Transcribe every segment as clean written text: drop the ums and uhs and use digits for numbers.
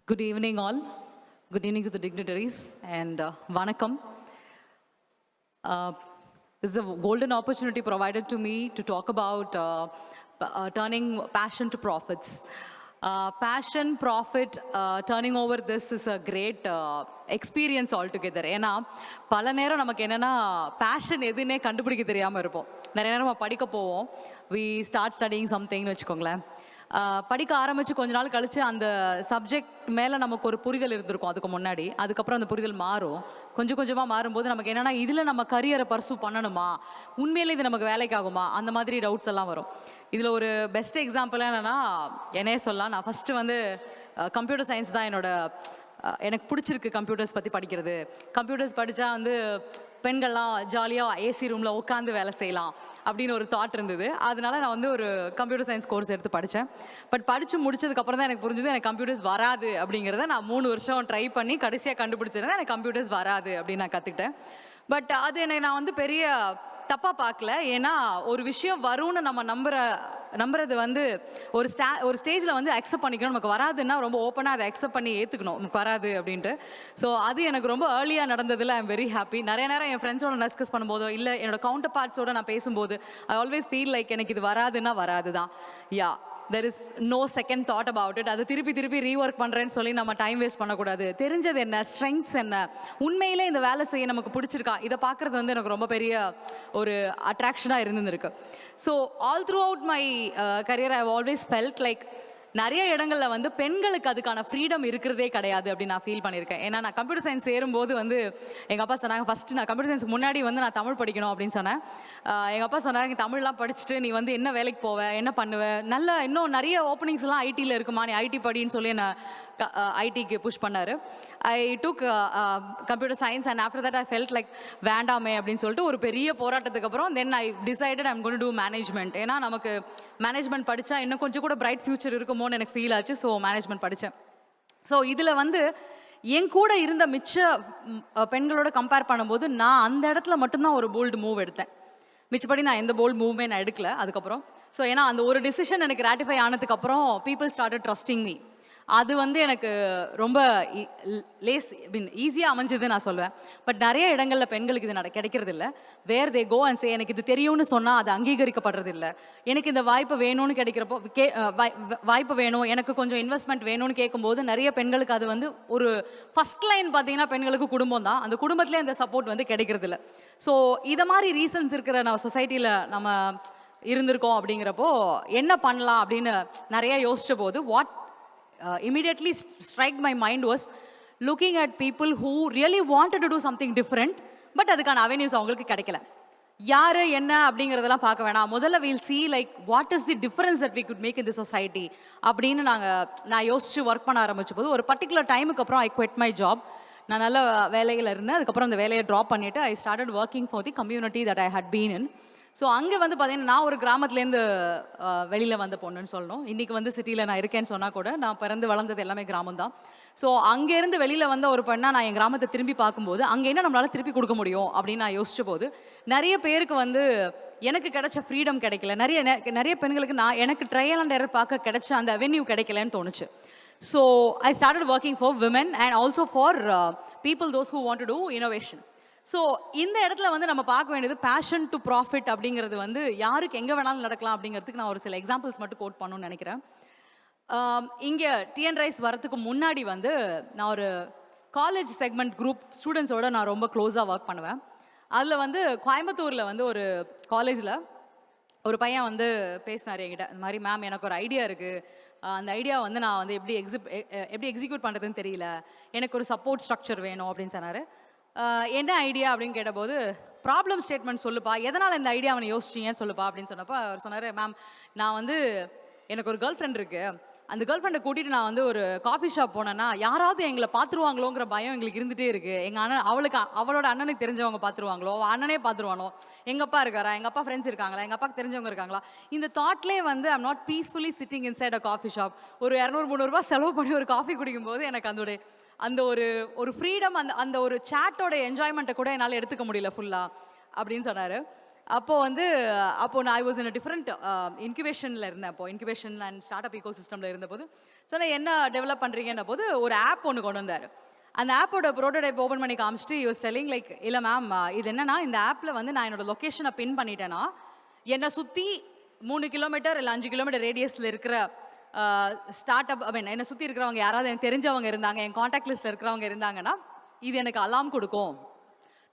Good evening, all. Good evening to the dignitaries and Vanakkam. This is a golden opportunity provided to me to talk about turning passion to profits. Passion, profit, turning over this is a great experience altogether. ஏன்னா பல நேரம் நமக்கு என்னென்னா fashion எதுன்னே கண்டுபிடிக்க தெரியாமல் இருப்போம். நிறைய நேரம் நம்ம படிக்க போவோம். வி ஸ்டார்ட் ஸ்டடிங் சம்திங்னு வச்சுக்கோங்களேன். படிக்க ஆரம்பித்து கொஞ்ச நாள் கழித்து அந்த சப்ஜெக்ட் மேலே நமக்கு ஒரு புரிதல் இருந்திருக்கும் அதுக்கு முன்னாடி. அதுக்கப்புறம் அந்த புரிதல் மாறும். கொஞ்சம் கொஞ்சமாக மாறும்போது நமக்கு என்னென்னா இதில் நம்ம கரியரை பர்சூ பண்ணணுமா, உண்மையிலே இது நமக்கு வேலைக்கு ஆகுமா, அந்த மாதிரி டவுட்ஸ் எல்லாம் வரும். இதில் ஒரு பெஸ்ட் எக்ஸாம்பிள் என்னென்னா என்னையே சொல்லலாம். நான் ஃபஸ்ட்டு வந்து கம்ப்யூட்டர் சயின்ஸ் தான் எனக்கு பிடிச்சிருக்கு. கம்ப்யூட்டர்ஸ் பற்றி படிக்கிறது, கம்ப்யூட்டர்ஸ் படித்தா வந்து பெண்கள்லாம் ஜாலியாக ஏசி ரூமில் உட்காந்து வேலை செய்யலாம் அப்படின்னு ஒரு தாட் இருந்தது. அதனால நான் வந்து ஒரு கம்ப்யூட்டர் சயின்ஸ் கோர்ஸ் எடுத்து படித்தேன். பட் படித்து முடிச்சதுக்கப்புறம் தான் எனக்கு புரிஞ்சது எனக்கு கம்ப்யூட்டர்ஸ் வராது அப்படிங்கிறத. நான் 3 வருஷம் ட்ரை பண்ணி கடைசியாக கண்டுபிடிச்சது எனக்கு கம்ப்யூட்டர்ஸ் வராது அப்படின்னு நான் கற்றுக்கிட்டேன். பட் அது நான் வந்து பெரிய தப்பாக பார்க்கல. ஏன்னா ஒரு விஷயம் வரும்னு நம்ம நம்புறது வந்து ஒரு ஸ்டேஜில் வந்து அக்செப்ட் பண்ணிக்கணும். நமக்கு வராதுன்னா ரொம்ப ஓப்பனாக அதை அக்செப்ட் பண்ணி ஏற்றுக்கணும் நமக்கு வராது அப்படின்ட்டு. ஸோ அது எனக்கு ரொம்ப ஏர்லியாக நடந்ததில் ஐ எம் வெரி ஹாப்பி. நிறைய நேரம் என் ஃப்ரெண்ட்ஸோட டிஸ்கஸ் பண்ணும்போதோ இல்லை என்னோட கவுண்டர் பார்ட்ஸோட நான் பேசும்போது ஐ ஆல்வேஸ் ஃபீல் லைக் எனக்கு இது வராதுன்னா வராது தான். Yeah, there is no second thought about it. அது திருப்பி ரீஒர்க் பண்ணுறேன்னு சொல்லி நம்ம டைம் வேஸ்ட் பண்ணக்கூடாது. தெரிஞ்சது என்ன, ஸ்ட்ரெங்க்ஸ் என்ன, உண்மையிலே இந்த வேலை செய்ய நமக்கு பிடிச்சிருக்கா, இதை பார்க்குறது வந்து எனக்கு ரொம்ப பெரிய ஒரு அட்ராக்ஷனாக இருந்துருக்கு. So all through out my career I always felt like நிறைய இடங்களில் வந்து பெண்களுக்கு அதுக்கான ஃப்ரீடம் இருக்கிறதே கிடையாது அப்படின்னு நான் ஃபீல் பண்ணியிருக்கேன். ஏன்னா நான் கம்ப்யூட்டர் சயின்ஸ் சேரும்போது வந்து எங்கள் அப்பா சொன்னாங்க, ஃபஸ்ட்டு நான் கம்ப்யூட்டர் சயின்ஸ் முன்னாடி வந்து நான் தமிழ் படிக்கணும் அப்படின்னு சொன்னேன். எங்கள் அப்பா சொன்னாங்க, தமிழ்லாம் படிச்சுட்டு நீ வந்து என்ன வேலைக்கு போவ, என்ன பண்ணுவ, நல்ல இன்னும் நிறைய ஓப்பனிங்ஸ்லாம் ஐடியில் இருக்குமா, நீ ஐடி படின்னு சொல்லி என்னை ஐடிக்கு புஷ் பண்ணார். I took computer science and after that I felt like வேண்டாமே அப்படின்னு சொல்லிட்டு ஒரு பெரிய போராட்டத்துக்கு அப்புறம் then I decided I'm going to do management. ஏன்னா நமக்கு மேனேஜ்மெண்ட் படித்தா இன்னும் கொஞ்சம் கூட பிரைட் ஃபியூச்சர் இருக்குமோன்னு எனக்கு ஃபீல் ஆச்சு. ஸோ மேனேஜ்மெண்ட் படித்தேன். ஸோ இதில் வந்து என் கூட இருந்த மிச்ச பெண்களோட கம்பேர் பண்ணும்போது நான் அந்த இடத்துல மட்டும்தான் ஒரு போல்டு மூவ் எடுத்தேன். மிச்சப்படி நான் எந்த போல்டு மூவ்மே நான் எடுக்கல அதுக்கப்புறம். ஸோ ஏன்னா அந்த ஒரு டிசிஷன் எனக்கு ராட்டிஃபை ஆனதுக்கப்புறம் பீப்புள் ஸ்டார்டட் ட்ரஸ்டிங் மீ. அது வந்து எனக்கு ரொம்ப ஈஸியாக அமைஞ்சது நான் சொல்லுவேன். பட் நிறைய இடங்களில் பெண்களுக்கு இது கிடைக்கிறது இல்லை. வேர் தே கோ அண்ட் சே எனக்கு இது தெரியும்னு சொன்னால் அது அங்கீகரிக்கப்படுறது இல்லை. எனக்கு இந்த வாய்ப்பு வேணும்னு கிடைக்கிறப்போ வாய்ப்பு வேணும், எனக்கு கொஞ்சம் இன்வெஸ்ட்மெண்ட் வேணும்னு கேட்கும்போது நிறைய பெண்களுக்கு அது வந்து ஒரு ஃபஸ்ட் லைன் பார்த்தீங்கன்னா பெண்களுக்கு குடும்பம் தான். அந்த குடும்பத்திலே இந்த சப்போர்ட் வந்து கிடைக்கிறது இல்லை. ஸோ இதை மாதிரி ரீசன்ஸ் இருக்கிற நம்ம சொசைட்டியில் நம்ம இருந்திருக்கோம். அப்படிங்கிறப்போ என்ன பண்ணலாம் அப்படின்னு நிறைய யோசித்த போது immediately struck my mind was looking at people who really wanted to do something different, but அதுக்கான avenues அவங்களுக்கு கிடைக்கல. யார் என்ன அப்படிங்கிறதெல்லாம் பார்க்க வேணாம், முதல்ல we'll see like what is the difference that we could make in the society அப்படின்னு நான் யோசிச்சு ஒர்க் பண்ண ஆரம்பிச்ச போது ஒரு பர்டிகுலர் டைமுக்கு அப்புறம் ஐ quit my job. நான் நல்ல வேலையில் இருந்தேன். அதுக்கப்புறம் அந்த வேலையை ட்ராப் பண்ணிவிட்டு ஐ started working for the community that I had been in. So அங்கே வந்து பார்த்தீங்கன்னா நான் ஒரு கிராமத்துலேருந்து வெளியில் வந்த பொண்ணுன்னு சொல்லணும். இன்றைக்கி வந்து சிட்டியில் நான் இருக்கேன்னு சொன்னால் கூட நான் பிறந்து வளர்ந்தது எல்லாமே கிராமம் தான். ஸோ அங்கேருந்து வெளியில் வந்த ஒரு பெண்ணாக நான் என் கிராமத்தை திரும்பி பார்க்கும்போது அங்கே என்ன நம்மளால் திருப்பி கொடுக்க முடியும் அப்படின்னு நான் யோசிச்ச போது நிறைய பேருக்கு வந்து எனக்கு கிடைச்ச ஃப்ரீடம் கிடைக்கல. நிறைய பெண்களுக்கு எனக்கு ட்ரையல் அண்ட் எரர் பார்க்க கிடைச்ச அந்த அவென்யூ கிடைக்கலன்னு தோணுச்சு. So I started working for women and also for people those who want to do innovation. So இந்த இடத்துல வந்து நம்ம பார்க்க வேண்டியது பேஷன் டு ப்ராஃபிட் அப்படிங்கிறது வந்து யாருக்கு எங்கே வேணாலும் நடக்கலாம் அப்படிங்கிறதுக்கு நான் ஒரு சில எக்ஸாம்பிள்ஸ் மட்டும் கோட் பண்ணணும்னு நினைக்கிறேன். இங்கே டிஎன் ரைஸ் வரத்துக்கு முன்னாடி வந்து நான் ஒரு காலேஜ் செக்மெண்ட் குரூப் ஸ்டூடெண்ட்ஸோடு நான் ரொம்ப க்ளோஸாக ஒர்க் பண்ணுவேன். அதில் வந்து கோயம்புத்தூரில் வந்து ஒரு காலேஜில் ஒரு பையன் வந்து பேசினார் என்கிட்ட, இந்த மாதிரி மேம் எனக்கு ஒரு ஐடியா இருக்குது, அந்த ஐடியா வந்து நான் வந்து எப்படி எக்ஸிக்யூட் பண்ணுறதுன்னு தெரியல, எனக்கு ஒரு சப்போர்ட் ஸ்ட்ரக்சர் வேணும் அப்படின்னு சொன்னார். என்ன ஐடியா அப்படின்னு கேட்டபோது ப்ராப்ளம் ஸ்டேட்மெண்ட் சொல்லுப்பா, எதனால் இந்த ஐடியா அவனை யோசிச்சிங்கன்னு சொல்லுப்பா அப்படின்னு சொன்னப்போ அவர் சொன்னார், மேம் நான் வந்து எனக்கு ஒரு கேர்ள் ஃப்ரெண்ட் இருக்குது, அந்த கேர்ள் ஃப்ரெண்டை கூட்டிகிட்டு நான் வந்து ஒரு காஃபி ஷாப் போனேன்னா யாராவது எங்களை பார்த்துருவாங்களோங்கிற பயம் எங்களுக்கு இருந்துகிட்டே இருக்குது. எங்கள் அண்ணன் அவளோட அண்ணனுக்கு தெரிஞ்சவங்க பார்த்துருவாங்களோ, அண்ணனே பார்த்துருவானோ, எங்கள் அப்பா இருக்காரா, எங்கள் அப்பா ஃப்ரெண்ட்ஸ் இருக்காங்களா, எங்கள் அப்பாவுக்கு தெரிஞ்சவங்க இருக்காங்களா, இந்த தாட்லேயே வந்து I'm not peacefully sitting inside a coffee shop. ஒரு 200-300 ரூபா செலவு பண்ணி ஒரு காஃபி குடிக்கும்போது எனக்கு அந்த ஒரு ஃப்ரீடம், அந்த ஒரு சேட்டோட என்ஜாய்மெண்ட்டை கூட என்னால் எடுத்துக்க முடியல ஃபுல்லாக அப்படின்னு சொன்னார். அப்போது வந்து அப்போது ஐ வாஸ் இன் டிஃப்ரெண்ட் இன்குபேஷனில் இருந்தேன். அப்போது இன்குபேஷன் அண்ட் ஸ்டார்ட் அப் ஈகோ சிஸ்டமில் இருந்தபோது சொன்னால் என்ன டெவலப் பண்ணுறீங்கன்ன போது ஒரு ஆப் ஒன்று கொண்டு வந்தார். அந்த ஆப்போட ப்ரோட்டோடைப் ஓப்பன் பண்ணி காமிச்சிட்டு யூஸ் டெல்லிங் லைக் இல்லை மேம் இது என்னன்னா இந்த ஆப்பில் வந்து நான் என்னோட லொக்கேஷனை பின் பண்ணிட்டேன்னா என்னை சுற்றி 3 கிலோமீட்டர் இல்லை 5 கிலோமீட்டர் ரேடியஸில் இருக்கிற ஸ்டார்ட் அப் ஐ மீன் என்னை சுற்றி இருக்கிறவங்க யாராவது எனக்கு தெரிஞ்சவங்க இருந்தாங்க, என் காண்டாக்ட் லிஸ்ட்டில் இருக்கிறவங்க இருந்தாங்கன்னா இது எனக்கு அலாம் கொடுக்கும்,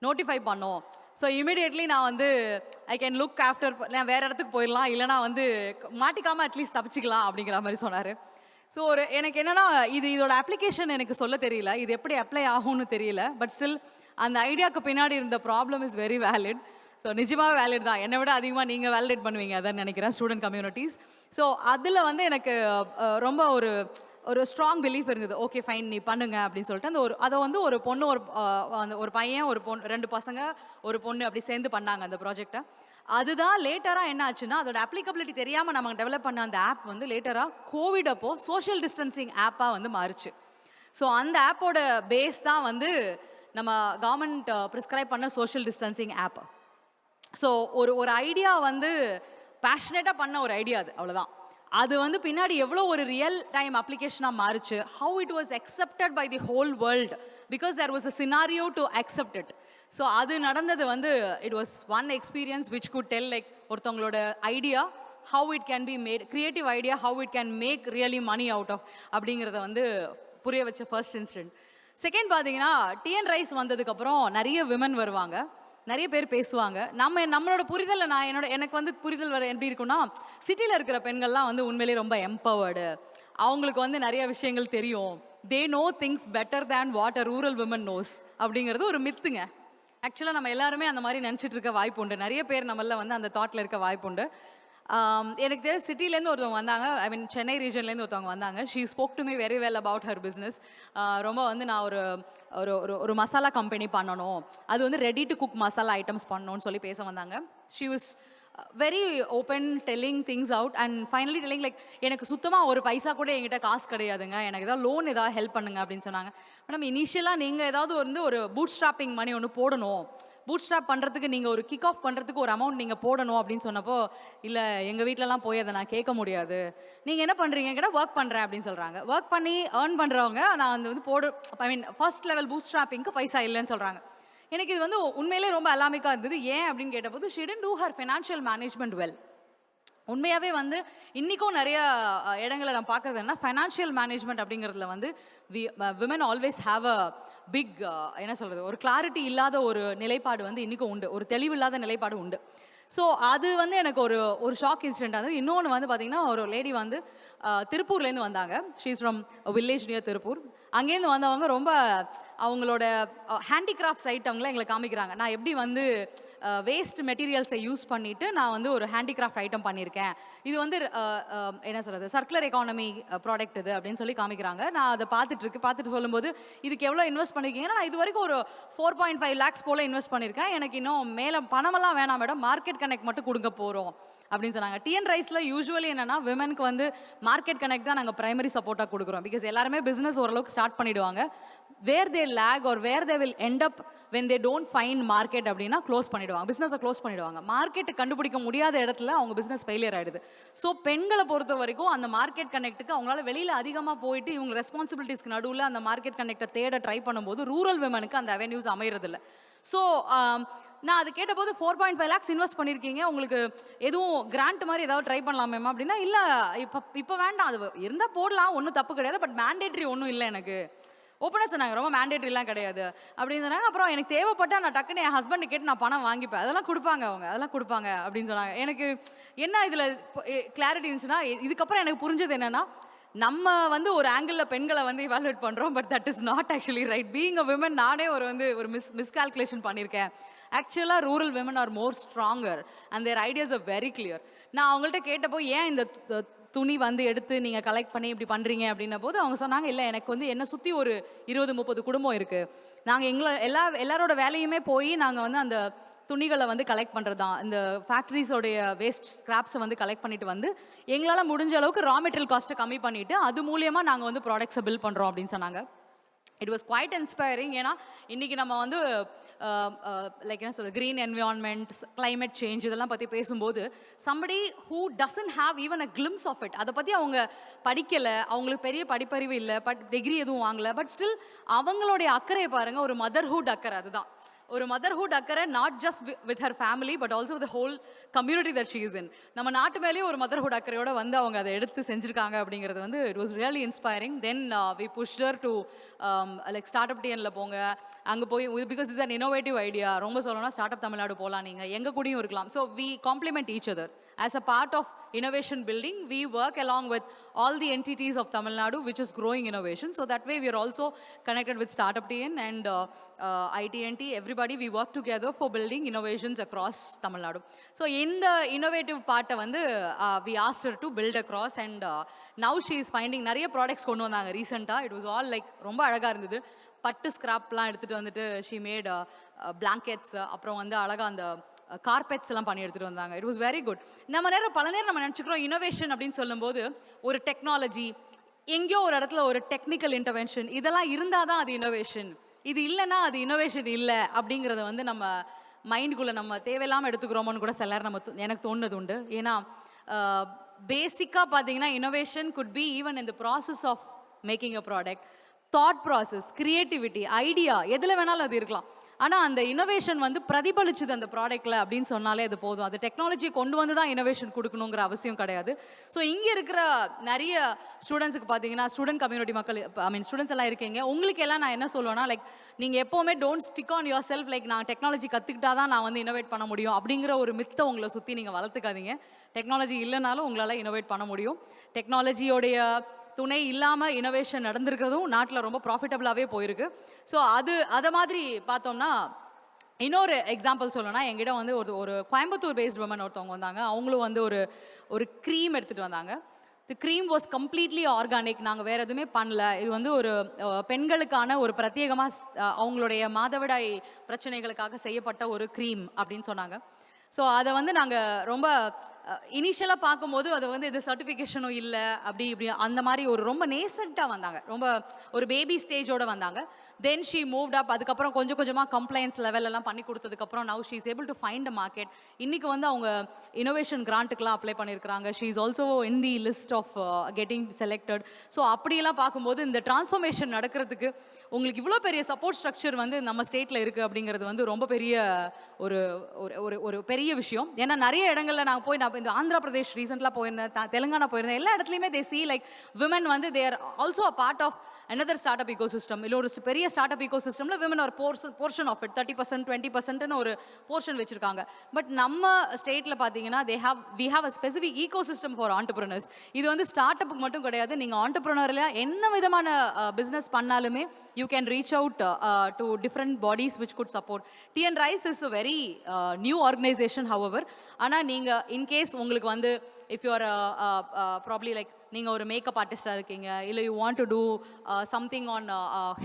நோட்டிஃபை பண்ணும். ஸோ இமீடியட்லி நான் வந்து ஐ கேன் லுக் ஆஃப்டர், நான் வேறு இடத்துக்கு போயிடலாம், இல்லைனா வந்து மாட்டிக்காமல் அட்லீஸ்ட் தப்பிச்சிக்கலாம் அப்படிங்கிற மாதிரி சொன்னார். ஸோ ஒரு எனக்கு என்னென்னா இதோட அப்ளிகேஷன் எனக்கு சொல்ல தெரியல, இது எப்படி அப்ளை ஆகும்னு தெரியல. பட் ஸ்டில் அந்த ஐடியாவுக்கு பின்னாடி இருந்த problem is very valid. So நிஜமாக வேலிட் தான், என்னை விட அதிகமாக நீங்கள் வேலிடேட் பண்ணுவீங்க அதான் நினைக்கிறேன், ஸ்டூடெண்ட் கம்யூனிட்டிஸ். ஸோ அதில் வந்து எனக்கு ரொம்ப ஒரு ஸ்ட்ராங் பிலீஃப் இருந்தது. ஓகே ஃபைன் நீ பண்ணுங்க அப்படின்னு சொல்லிட்டு அந்த அதை வந்து ஒரு பொண்ணு ஒரு பையன் ஒரு பொண்ணு 2 பசங்க ஒரு பொண்ணு அப்படி சேர்ந்து பண்ணாங்க அந்த ப்ராஜெக்டை. அதுதான் லேட்டராக என்ன ஆச்சுன்னா அதோட அப்ளிகபிலிட்டி தெரியாமல் நம்ம டெவலப் பண்ண அந்த ஆப் வந்து லேட்டராக கோவிட் அப்போ சோஷியல் டிஸ்டன்சிங் ஆப்பாக வந்து மாறிச்சு. ஸோ அந்த ஆப்போட பேஸ் தான் வந்து நம்ம கவர்மெண்ட் ப்ரிஸ்கிரைப் பண்ண சோஷியல் டிஸ்டன்சிங் ஆப். ஸோ ஒரு ஐடியா வந்து பேஷனேட்டாக பண்ண ஒரு ஐடியா அது, அவ்வளோதான். அது வந்து பின்னாடி எவ்வளோ ஒரு ரியல் டைம் அப்ளிகேஷனாக மாறிச்சு, how it was accepted by the whole world because there was a scenario to accept it. So அது நடந்தது வந்து it was one experience which could tell like ஒருத்தவங்களோட idea how it can be made, creative idea how it can make really money out of அப்படிங்கிறத வந்து புரிய வச்ச first incident. Second பார்த்தீங்கன்னா TN rise வந்ததுக்கப்புறம் நிறைய விமன் வருவாங்க, நிறைய பேர் பேசுவாங்க. நம்மளோட புரிதலில் எனக்கு வந்து புரிதல் வர எப்படி இருக்குன்னா சிட்டியில் இருக்கிற பெண்கள்லாம் வந்து உண்மையிலேயே ரொம்ப எம்பவர்டு, அவங்களுக்கு வந்து நிறைய விஷயங்கள் தெரியும், they know things better than what a rural women knows அப்படிங்கிறது ஒரு மித்துங்க. ஆக்சுவலாக நம்ம எல்லாருமே அந்த மாதிரி நினச்சிட்டு இருக்க வாய்ப்பு உண்டு, நிறைய பேர் நம்மள வந்து அந்த தாட்டில் இருக்க வாய்ப்பு உண்டு. எனக்கு தெரிஞ்ச சிட்டிலேருந்து ஒருத்தவங்க வந்தாங்க, ஐ மீன் சென்னை ரீஜன்லேருந்து ஒருத்தவங்க வந்தாங்க. She spoke to me very well about her business. ரொம்ப வந்து நான் ஒரு மசாலா கம்பெனி பண்ணணும், அது வந்து ready to cook masala items பண்ணணும்னு சொல்லி பேச வந்தாங்க. She was very open telling things out and finally telling like எனக்கு சுத்தமாக ஒரு பைசா கூட என்கிட்ட காசு கிடையாதுங்க, எனக்கு ஏதாவது லோன் ஏதாவது ஹெல்ப் பண்ணுங்க அப்படின்னு சொன்னாங்க. மேடம் இனிஷியலாக நீங்கள் ஏதாவது வந்து ஒரு பூட் ஸ்ட்ராப்பிங் மணி ஒன்று போடணும், பூட் ஸ்ட்ராப் பண்ணுறதுக்கு நீங்கள் ஒரு கிக் ஆஃப் பண்ணுறதுக்கு ஒரு அமௌண்ட் நீங்கள் போடணும் அப்படின்னு சொன்னப்போ இல்லை எங்கள் வீட்டிலலாம் போய் அதை நான் கேட்க முடியாது, நீங்கள் என்ன பண்ணுறீங்க கேட்டால் ஒர்க் பண்ணுறேன் அப்படின்னு சொல்கிறாங்க. ஒர்க் பண்ணி ஏர்ன் பண்ணுறவங்க நான் வந்து ஐ மீன் ஃபர்ஸ்ட் லெவல் பூட் ஸ்ட்ராப்பிங்க்கு பைசா இல்லைன்னு சொல்கிறாங்க. எனக்கு இது வந்து உண்மையிலே ரொம்ப அலாமிக்காக இருந்தது. ஏன் அப்படின்னு கேட்டபோது she didn't do her financial management well. உண்மையாகவே வந்து இன்றைக்கும் நிறைய இடங்களை நான் பார்க்குறது என்ன ஃபைனான்ஷியல் மேனேஜ்மெண்ட் அப்படிங்கிறதுல வந்து women always have a big என்ன சொல்கிறது ஒரு கிளாரிட்டி இல்லாத ஒரு நிலைப்பாடு வந்து இன்றைக்கும் உண்டு, ஒரு தெளிவில்லாத நிலைப்பாடு உண்டு. ஸோ அது வந்து எனக்கு ஒரு ஷாக் இன்சிடென்ட் ஆகுது. இன்னொன்று வந்து பார்த்திங்கன்னா ஒரு லேடி வந்து திருப்பூர்லேருந்து வந்தாங்க. She is from village near Tiruppur. அங்கேருந்து வந்தவங்க ரொம்ப அவங்களோட ஹேண்டிகிராஃப்ட்ஸ் ஐட்டம்லாம் எங்களை காமிக்கிறாங்க. நான் எப்படி வந்து வேஸ்ட் மெட்டீரியல்ஸை யூஸ் பண்ணிவிட்டு நான் வந்து ஒரு ஹேண்டிகிராஃப்ட் ஐட்டம் பண்ணியிருக்கேன், இது வந்து என்ன சொல்கிறது சர்க்குலர் எக்கானமி ப்ராடக்ட் இது அப்படின்னு சொல்லி காமிக்கிறாங்க. நான் அதை பார்த்துட்டு சொல்லும்போது இதுக்கு எவ்வளோ இன்வெஸ்ட் பண்ணியிருக்கீங்கன்னா நான் இது வரைக்கும் ஒரு 4.5 lakhs போல் இன்வெஸ்ட் பண்ணியிருக்கேன், எனக்கு இன்னும் மேலே பணமெல்லாம் வேணாம் மேடம், மார்க்கெட் கனெக்ட் மட்டும் கொடுங்க போகிறோம் அப்படின்னு சொன்னாங்க. டிஎன் ரைஸில் யூஸ்வலி என்னென்னா விமனுக்கு வந்து மார்க்கெட் கனெக்ட் தான் நாங்கள் ப்ரைமரி சப்போர்ட்டாக கொடுக்குறோம். பிகாஸ் எல்லாருமே பிஸ்னஸ் ஓரளவுக்கு ஸ்டார்ட் பண்ணிவிடுவாங்க. Where they lag or where they will end up when they don't find market அப்படின்னா க்ளோஸ் பண்ணிவிடுவாங்க, பிஸ்னஸை க்ளோஸ் பண்ணிவிடுவாங்க. மார்க்கெட்டை கண்டுபிடிக்க முடியாத இடத்துல அவங்க பிஸ்னஸ் ஃபெயிலியர் ஆகிடுது. ஸோ பெண்களை பொறுத்த வரைக்கும் அந்த மார்க்கெட் கனெக்ட்டுக்கு அவங்களால வெளியில் அதிகமாக போயிட்டு இவங்க ரெஸ்பான்சிபிலிட்டிஸ்க்கு நடுவில் அந்த மார்க்கெட் கனெக்டை தேட ட்ரை பண்ணும்போது ரூரல் விமனுக்கு அந்த அவென்யூஸ் அமைகிறதில்ல. ஸோ நான் அது கேட்டபோது 4.5 lakhs இன்வெஸ்ட் பண்ணியிருக்கீங்க, உங்களுக்கு எதுவும் கிராண்ட் மாதிரி ஏதாவது ட்ரை பண்ணலாமேமா அப்படின்னா இல்லை இப்போ வேண்டாம், அது இருந்தால் போடலாம், ஒன்றும் தப்பு கிடையாது, பட் மேண்டேட்ரி ஒன்றும் இல்லை எனக்கு ஓப்பனாக சொன்னாங்க, ரொம்ப மேண்டேட்ரிலாம் கிடையாது அப்படின்னு சொன்னாங்க. அப்புறம் எனக்கு தேவைப்பட்டால் நான் டக்குன்னு என் ஹஸ்பண்டை கேட்டு நான் பணம் வாங்கிப்பேன், அதெல்லாம் கொடுப்பாங்க அவங்க, அதெல்லாம் கொடுப்பாங்க அப்படின்னு சொன்னாங்க. எனக்கு என்ன இதில் கிளாரிட்டி இருந்துச்சுன்னா இதுக்கப்புறம் எனக்கு புரிஞ்சது என்னென்னா நம்ம வந்து ஒரு ஆங்கிளில் பெண்களை வந்து இவாலுவேட் பண்ணுறோம், but that is not actually right. Being a women நானே ஒரு மிஸ்கால்குலேஷன் பண்ணியிருக்கேன். ஆக்சுவலாக rural women R more stronger and there ideas are very clear. நான் அவங்கள்ட்ட கேட்டப்போ ஏன் இந்த துணி வந்து எடுத்து நீங்கள் கலெக்ட் பண்ணி இப்படி பண்ணுறீங்க அப்படின்ன போது அவங்க சொன்னாங்க இல்லை எனக்கு வந்து என்னை சுற்றி ஒரு 20-30 குடும்பம் இருக்குது, நாங்கள் எல்லாரோட வேலையுமே போய் நாங்கள் வந்து அந்த துணிகளை வந்து கலெக்ட் பண்ணுறது தான், இந்த ஃபேக்ட்ரிஸோடைய வேஸ்ட் ஸ்கிராப்ஸை வந்து கலெக்ட் பண்ணிட்டு வந்து எங்களால் முடிஞ்ச அளவுக்கு ரா மெட்டீரியல் காஸ்ட்டை கம்மி பண்ணிவிட்டு அது மூலியமாக நாங்கள் வந்து ப்ராடக்ட்ஸை பில்ட் பண்ணுறோம் அப்படின்னு சொன்னாங்க. It was quite inspiring. ஏன்னா இன்றைக்கி நம்ம வந்து லைக் என்ன சொல்ல க்ரீன் என்விரான்மெண்ட், கிளைமேட் சேஞ்ச் இதெல்லாம் பற்றி பேசும்போது somebody who doesn't have even a glimpse of it, அதை பற்றி அவங்க படிக்கலை, அவங்களுக்கு பெரிய படிப்பறிவு இல்லை, டிகிரி எதுவும் வாங்கலை, பட் ஸ்டில் அவங்களுடைய அக்கறையை பாருங்கள், ஒரு மதர்ஹுட் அக்கறை. அதுதான் ஒரு மதர்ஹுட் அக்கறை, not just with her family but also with whole community that she is in. நம்ம நாட்டு மேலேயே ஒரு மதர்ஹுட் அக்கறையோட வந்து அவங்க அதை எடுத்து செஞ்சுருக்காங்க அப்படிங்கிறது வந்து it was really inspiring. Then we pushed her to like start up டிஎன்ல போங்க, அங்கே போய் because it's an innovative idea. ரொம்ப சொல்லணும்னா ஸ்டார்ட் அப் தமிழ்நாடு போகலாம், நீங்கள் எங்கள் கூடயும் இருக்கலாம். So we complement each other. As a part of innovation building, we work along with all the entities of Tamil Nadu, which is growing innovation. So that way we are also connected with Startup TN and ITNT. Everybody, we work together for building innovations across Tamil Nadu. So in the innovative part, we asked her to build across, and now she is finding நிறைய products கொண்டு வந்தாங்க ரீசெண்டாக. It was all like ரொம்ப அழகாக இருந்தது. பட்டு ஸ்கிராப்லாம் எடுத்துகிட்டு வந்துட்டு ஷீ மேட் பிளாங்கெட்ஸ், அப்புறம் வந்து அழகாக அந்த கார்பெட்ஸ் எல்லாம் பண்ணி எடுத்துகிட்டு வந்தாங்க. It was very good. பல நேரம் நம்ம நினச்சிக்கிறோம் இனோவேஷன் அப்படின்னு சொல்லும்போது ஒரு டெக்னாலஜி, எங்கேயோ ஒரு இடத்துல ஒரு டெக்னிக்கல் இன்டர்வென்ஷன், இதெல்லாம் இருந்தால் தான் அது இனோவேஷன், இது இல்லைன்னா அது இனோவேஷன் இல்லை அப்படிங்கிறத வந்து நம்ம மைண்டுக்குள்ளே நம்ம தேவையில்லாமல் எடுத்துக்கிறோமோன்னு கூட சில நேரம் எனக்கு தோணுது உண்டு. ஏன்னா பேசிக்காக பார்த்தீங்கன்னா innovation could be even in the process of making a product, thought process, creativity, idea, எதில் வேணாலும் அது இருக்கலாம். ஆனால் அந்த இனோவேஷன் வந்து பிரதிபலிச்சுது அந்த ப்ராடக்ட்டில் அப்படின்னு சொன்னாலே அது போதும். அது டெக்னாலஜியை கொண்டு வந்து தான் இனோவேஷன் கொடுக்கணுங்கிற அவசியம் கிடையாது. ஸோ இங்கே இருக்கிற நிறைய ஸ்டூடெண்ட்ஸுக்கு பார்த்தீங்கன்னா, ஸ்டூடெண்ட் கம்யூனிட்டி மக்கள், ஸ்டூடெண்ட்ஸ் எல்லாம் இருக்கீங்க, உங்களுக்கு எல்லாம் நான் என்ன சொல்லுவேன்னா, லைக் நீங்கள் எப்போவுமே don't stick on your self, like நான் டெக்னாலஜி கற்றுக்கிட்டா தான் நான் வந்து இனோவேட் பண்ண முடியும் அப்படிங்கிற ஒரு மித்தை உங்களை சுற்றி நீங்கள் வளர்த்துக்காதீங்க. டெக்னாலஜி இல்லைனாலும் உங்களால் இனோவேட் பண்ண முடியும். டெக்னாலஜியோடைய துணை இல்லாமல் இனோவேஷன் நடந்திருக்கிறதும் நாட்டில் ரொம்ப ப்ராஃபிட்டபுளாகவே போயிருக்கு. ஸோ அதை மாதிரி பார்த்தோம்னா இன்னொரு எக்ஸாம்பிள் சொல்லணும்னா, எங்கிட்ட வந்து ஒரு கோயம்புத்தூர் பேஸ்ட் உமன் ஒருத்தவங்க வந்தாங்க. அவங்களும் வந்து ஒரு க்ரீம் எடுத்துகிட்டு வந்தாங்க. தி க்ரீம் வாஸ் கம்ப்ளீட்லி ஆர்கானிக். நாங்கள் வேறு எதுவுமே பண்ணல. இது வந்து ஒரு பெண்களுக்கான ஒரு பிரத்யேகமாக அவங்களுடைய மாதவிடாய் பிரச்சனைகளுக்காக செய்யப்பட்ட ஒரு க்ரீம் அப்படின்னு சொன்னாங்க. ஸோ அதை வந்து நாங்கள் ரொம்ப இனிஷியலாக பார்க்கும்போது அது வந்து இது சர்டிஃபிகேஷனும் இல்லை, இப்படி அந்த மாதிரி ரொம்ப நேசண்ட்டாக வந்தாங்க, ரொம்ப ஒரு பேபி ஸ்டேஜோடு வந்தாங்க. Then she moved up. அதுக்கப்புறம் கொஞ்சம் கொஞ்சமாக கம்ப்ளைண்ட்ஸ் லெவலெல்லாம் பண்ணி கொடுத்ததுக்கப்புறம் now she is able to find a market. இன்றைக்கி வந்து அவங்க இனோவேஷன் கிராண்ட்டுக்கெலாம் அப்ளை பண்ணியிருக்கிறாங்க. She is also in the list of getting selected. So அப்படியெல்லாம் பார்க்கும்போது இந்த டிரான்ஸ்ஃபர்மேஷன் நடக்கிறதுக்கு உங்களுக்கு இவ்வளோ பெரிய சப்போர்ட் ஸ்ட்ரக்சர் வந்து நம்ம ஸ்டேட்டில் இருக்குது அப்படிங்கிறது வந்து ரொம்ப பெரிய ஒரு ஒரு பெரிய விஷயம். ஏன்னா நிறைய இடங்களில் நான் போய் இந்த ஆந்திரா பிரதேஷ் ரீசெண்டாக போயிருந்தேன், தெலுங்கானா போயிருந்தேன், எல்லா இடத்துலையுமே தே சி லைக் விமன் வந்து they are also a part of another startup ecosystem. இல்லை ஒரு பெரிய ஸ்டார்ட் அப் ஈகோசிஸ்டமில் விமன் ஒரு போர்ஷன் ஆஃப் இட் 30%, 20%ன்னு ஒரு போர்ஷன் வச்சுருக்காங்க. பட் நம்ம ஸ்டேட்டில் பார்த்தீங்கன்னா we have a specific ecosystem for entrepreneurs. இது வந்து ஸ்டார்ட் அப்புக்கு மட்டும் கிடையாது. நீங்கள் ஆண்டர்ப்ரனரில் என்ன விதமான பிஸ்னஸ் பண்ணாலுமே you can reach out to different bodies which could support. TN Rise is a very new organization, however. ஆனால் நீங்கள் இன்கேஸ் உங்களுக்கு வந்து if you are probably like நீங்கள் ஒரு மேக்கப் ஆர்டிஸ்டாக இருக்கீங்க, இல்லை you want to do something on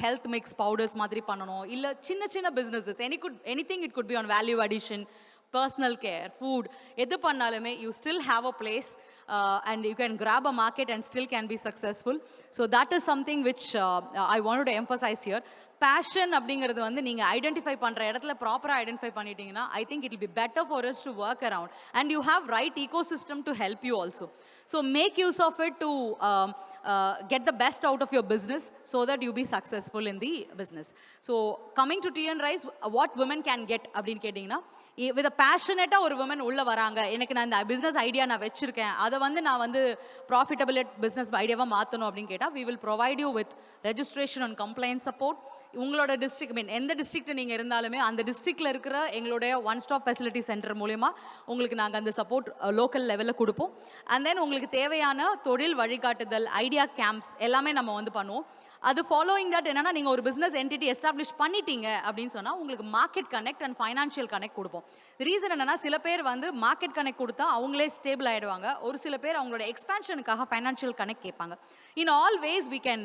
health mix powders மாதிரி பண்ணணும், இல்லை சின்ன சின்ன businesses anything it could be on value addition, personal care, food, எது பண்ணாலுமே you still have a place and you can grab a market and still can be successful. So that is something which I wanted to emphasize here. Passion அப்படிங்கிறது வந்து நீங்கள் identify பண்ணுற இடத்துல ப்ராப்பராக identify பண்ணிட்டீங்கன்னா I think it will be better for us to work around and you have right ecosystem to help you also. So make use of it to get the best out of your business so that you be successful in the business. So coming to TN Rise, what women can get அப்படின்னு கேட்டிங்கன்னா, with பேஷனேட்டாக ஒரு woman உள்ளே வராங்க, எனக்கு நான் இந்த business idea நான் வச்சுருக்கேன், அதை வந்து நான் வந்து ப்ராஃபிட்டபிள் பிஸ்னஸ் ஐடியாவாக மாற்றணும் அப்படின்னு கேட்டால் we will provide you with registration and compliance support. உங்களோட டிஸ்ட்ரிக்ட் எந்த டிஸ்ட்ரிக்ட் நீங்கள் இருந்தாலுமே அந்த டிஸ்ட்ரிக்டில் இருக்கிற எங்களுடைய ஒன் ஸ்டாப் ஃபெசிலிட்டி சென்டர் மூலயமா உங்களுக்கு நாங்கள் அந்த சப்போர்ட் லோக்கல் லெவலில் கொடுப்போம். அண்ட் தென் உங்களுக்கு தேவையான தொழில் வழிகாட்டுதல், ஐடியா கேம்ப்ஸ் எல்லாமே நம்ம வந்து பண்ணுவோம். அது ஃபாலோயிங் தட் என்னன்னா, நீங்கள் ஒரு பிஸ்னஸ் என்டிட்டி எஸ்டாப்ளிஷ் பண்ணிட்டீங்க அப்படின்னு சொன்னால் உங்களுக்கு market connect and financial connect கொடுப்போம். ரீசன் என்னன்னா, சில பேர் வந்து மார்க்கெட் கனெக்ட் கொடுத்தா அவங்களே ஸ்டேபிள் ஆகிடுவாங்க, ஒரு சில பேர் அவங்களோட எக்ஸ்பான்ஷனுக்காக ஃபைனான்ஷியல் கனெக்ட் கேட்பாங்க. In all ways we can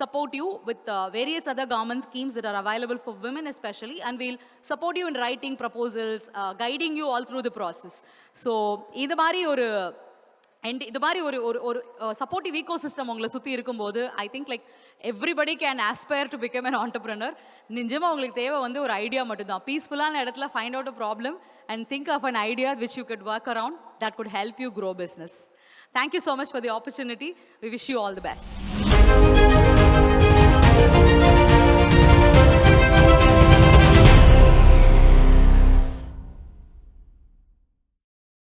support you with various other government schemes that are available for women especially, and we'll support you in writing proposals, guiding you all through the process. So இது மாதிரி ஒரு and இது மாதிரி ஒரு ஒரு ஒரு supportive ego system உங்களை சுற்றி இருக்கும்போது I think like everybody can Aspire to become an entrepreneur. நிஜமாக உங்களுக்கு தேவை வந்து ஒரு ஐடியா மட்டும்தான். பீஸ்ஃபுல்லான இடத்துல find out a problem and think of an idea which you could work around that could help you grow business. Thank you so much for the opportunity. We wish you all the best.